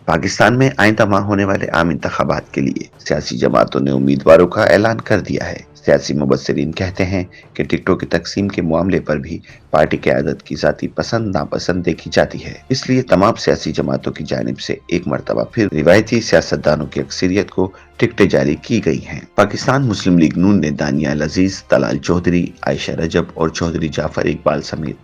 पाकिस्तान में आइंदा माह होने वाले आम इंतखाबात के लिए सियासी जमातों ने उम्मीदवारों का ऐलान कर दिया है। सियासी मुबस्सिरीन कहते हैं कि टिकटों की तकसीम के मामले पर भी पार्टी क़यादत की ज़ाती पसंद नापसंद देखी जाती है। इसलिए तमाम सियासी जमातों की जानिब से एक मरतबा फिर रिवायती सियासतदानों की अक्सरियत को टिकटें जारी की गई हैं। पाकिस्तान मुस्लिम लीग नून ने दानियाल अजीज, तलाल चौधरी, आयशा रजब और चौधरी जाफर इकबाल समेत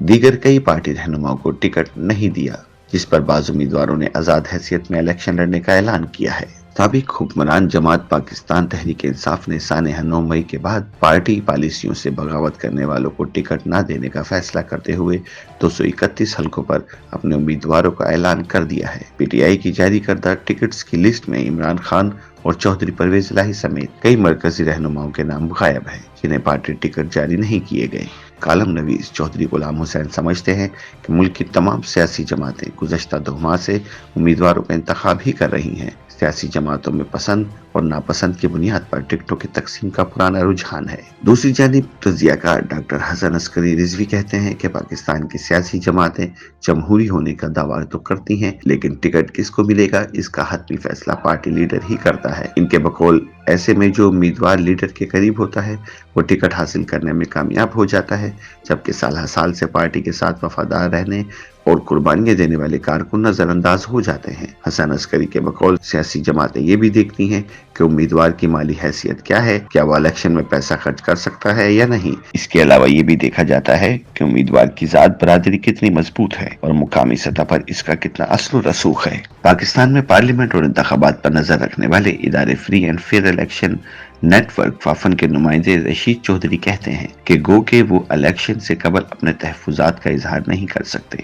दीगर कई पार्टी रहनुमाओं को टिकट नहीं दिया, जिस पर बाज़ उम्मीदवारों ने आज़ाद हैसियत में इलेक्शन लड़ने का ऐलान किया है। साबिक हुक्मरान जमात पाकिस्तान तहरीक इंसाफ ने सानह 9 मई के बाद पार्टी पॉलिसियों से बगावत करने वालों को टिकट न देने का फैसला करते हुए 231 हलकों पर अपने उम्मीदवारों का ऐलान कर दिया है। पीटीआई की जारी करदा टिकट्स की लिस्ट में इमरान खान और चौधरी परवेज इलाही समेत कई मरकजी रहनुमाओं के नाम गायब है, जिन्हें पार्टी टिकट जारी नहीं किए गए। कालम नवीस चौधरी गुलाम हुसैन समझते हैं कि मुल्क की तमाम सियासी जमातें गुज़श्ता 2 माह से उम्मीदवारों का इंतखाब ही कर रही हैं। सियासी जमातों में पसंद और नापसंद की बुनियाद पर टिकटों की तकसीम का पुराना रुझान है। दूसरी जानिब तजियाकार डॉक्टर हसन अस्करी रिजवी कहते हैं कि पाकिस्तान की सियासी जमातें जमहूरी होने का दावा तो करती हैं, लेकिन टिकट किसको मिलेगा इसका हतमी फैसला पार्टी लीडर ही करता है। इनके बकौल ऐसे में जो उम्मीदवार लीडर के करीब होता है वो टिकट हासिल करने में कामयाब हो जाता है, जबकि साल साल से पार्टी के साथ वफादार रहने और कुर्बानियां देने वाले कारकुन नजरअंदाज हो जाते हैं। हसन अस्करी के बकौल सियासी जमातें ये भी देखती हैं कि उम्मीदवार की माली हैसियत क्या है, क्या वो इलेक्शन में पैसा खर्च कर सकता है या नहीं। इसके अलावा ये भी देखा जाता है कि उम्मीदवार की जात बरादरी कितनी मजबूत है और मुकामी सतह पर इसका कितना असल रसूख है। पाकिस्तान में पार्लियामेंट और इंतखाबात पर नजर रखने वाले इदारे free and fair election network FAFEN के नुमाइंदे रशीद चौधरी कहते हैं कि गो के वो इलेक्शन से कबल अपने तहफुजात का इजहार नहीं कर सकते,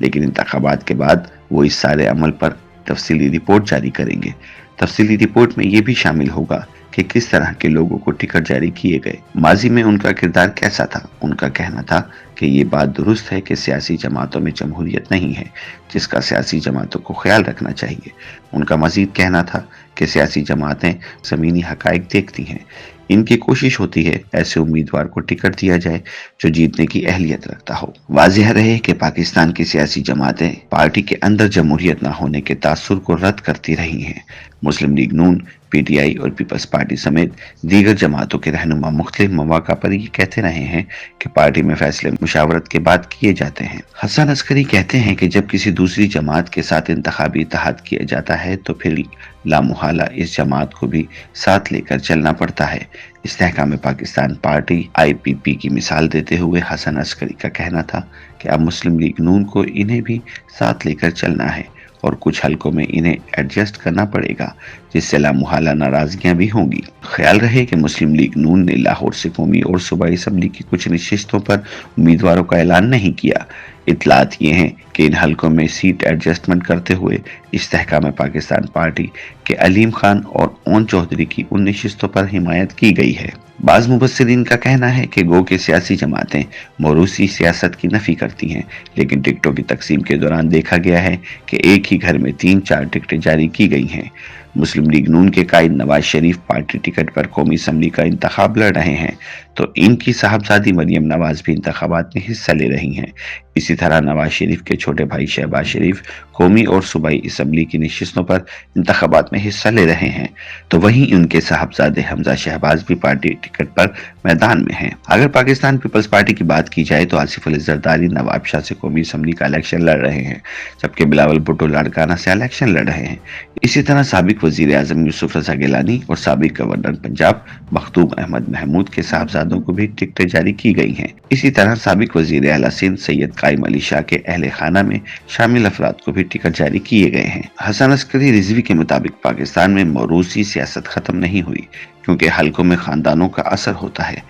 लेकिन इंतखाबात के बाद वो इस सारे अमल पर तफसीली रिपोर्ट जारी करेंगे। तफसीली रिपोर्ट में ये भी शामिल होगा कि किस तरह के लोगों को टिकट जारी किए गए, माजी में उनका किरदार कैसा था। उनका कहना था कि ये बात दुरुस्त है कि सियासी जमातों में जमहूरियत नहीं है, जिसका सियासी जमातों को ख्याल रखना चाहिए। उनका मजीद कहना था कि सियासी जमातें ज़मीनी हकाइक देखती हैं, इनकी कोशिश होती है ऐसे उम्मीदवार को टिकट दिया जाए जो जीतने की अहलियत रखता हो। वाज़ेह रहे कि पाकिस्तान की सियासी जमातें पार्टी के अंदर जमहूरियत न होने के तासुर को रद्द करती रही हैं। मुस्लिम लीग नून, पीटीआई और पीपल्स पार्टी समेत दीगर जमातों के रहनुमा मुख्तलिफ मौक़ा पर ये कहते रहे हैं कि पार्टी में फैसले मुशावरत के बाद किए जाते हैं। हसन अस्करी कहते हैं कि जब किसी दूसरी जमात के साथ इंतखाबी इत्तेहाद किया जाता है तो फिर लामुहाला इस जमात को भी साथ लेकर चलना पड़ता है। इस्तेहकाम पाकिस्तान पार्टी IPP की मिसाल देते हुए हसन अस्करी का कहना था कि अब मुस्लिम लीग नून को इन्हें भी साथ लेकर चलना है और कुछ हलकों में इन्हें एडजस्ट करना पड़ेगा, जिससे लामुहाला नाराजगियां भी होंगी। ख्याल रहे कि मुस्लिम लीग नून ने लाहौर से कौमी और सूबाई असम्बली की कुछ नशिस्तों पर उम्मीदवारों का ऐलान नहीं किया। इतलात ये हैं कि इन हलकों में सीट एडजस्टमेंट करते हुए इस्तेहकाम पाकिस्तान पार्टी के अलीम खान और ओन चौधरी की उन नशिस्तों पर हिमायत की गई है। बाज़ मुबस्सिरीन का कहना है कि गो के सियासी जमातें मौरूसी सियासत की नफी करती हैं, लेकिन टिकटों की तकसीम के दौरान देखा गया है कि एक ही घर में 3-4 टिकटें जारी की गई हैं। मुस्लिम लीग नून के कायद नवाज शरीफ पार्टी टिकट पर कौमी असम्बली का इंतखाब लड़ रहे हैं, तो इनकी साहबजादी मरियम नवाज भी इंतखाबात में हिस्सा ले रही हैं। इसी तरह नवाज शरीफ के छोटे भाई शहबाज शरीफ कौमी और सूबाई असम्बली की नशिस्तों पर इंतखाबात में हिस्सा ले रहे हैं, तो वहीं उनके साहबजादे हमजा शहबाज भी पार्टी टिकट पर मैदान में हैं। अगर पाकिस्तान पीपल्स पार्टी की बात की जाए तो आसिफ अली जरदारी नवाब शाह से कौमी असम्बली का इलेक्शन लड़ रहे हैं, जबकि बिलावल भुट्टो लाड़काना से इलेक्शन लड़ रहे हैं। इसी तरह साबिक वजीर आजम यूसुफ रजा गिलानी और साबिक गवर्नर पंजाब मखदूम अहमद महमूद के साहबजादों को भी टिकटें जारी की गई हैं। इसी तरह साबिक वजीर आला सिंध सैयद कायम अली शाह के अहले खाना में शामिल अफराद को भी टिकट जारी किए गए हैं। हसन अस्करी रिजवी के मुताबिक पाकिस्तान में मौरूसी सियासत खत्म नहीं हुई, क्योंकि हलकों में खानदानों का असर होता है,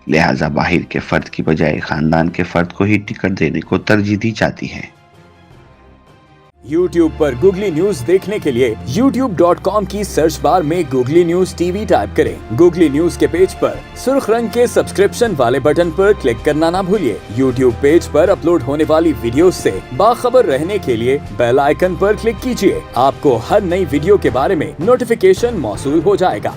लिहाजा बाहर के फर्द की बजाय खानदान के फर्द को ही टिकट देने को तरजीह दी जाती है। YouTube पर गूगली न्यूज देखने के लिए youtube.com की सर्च बार में गूगली न्यूज TV टाइप करें। गूगली न्यूज के पेज पर सुर्ख रंग के सब्सक्रिप्शन वाले बटन पर क्लिक करना ना भूलिए। YouTube पेज पर अपलोड होने वाली वीडियोस से बाखबर रहने के लिए बेल आइकन पर क्लिक कीजिए। आपको हर नई वीडियो के बारे में नोटिफिकेशन मौसूल हो जाएगा।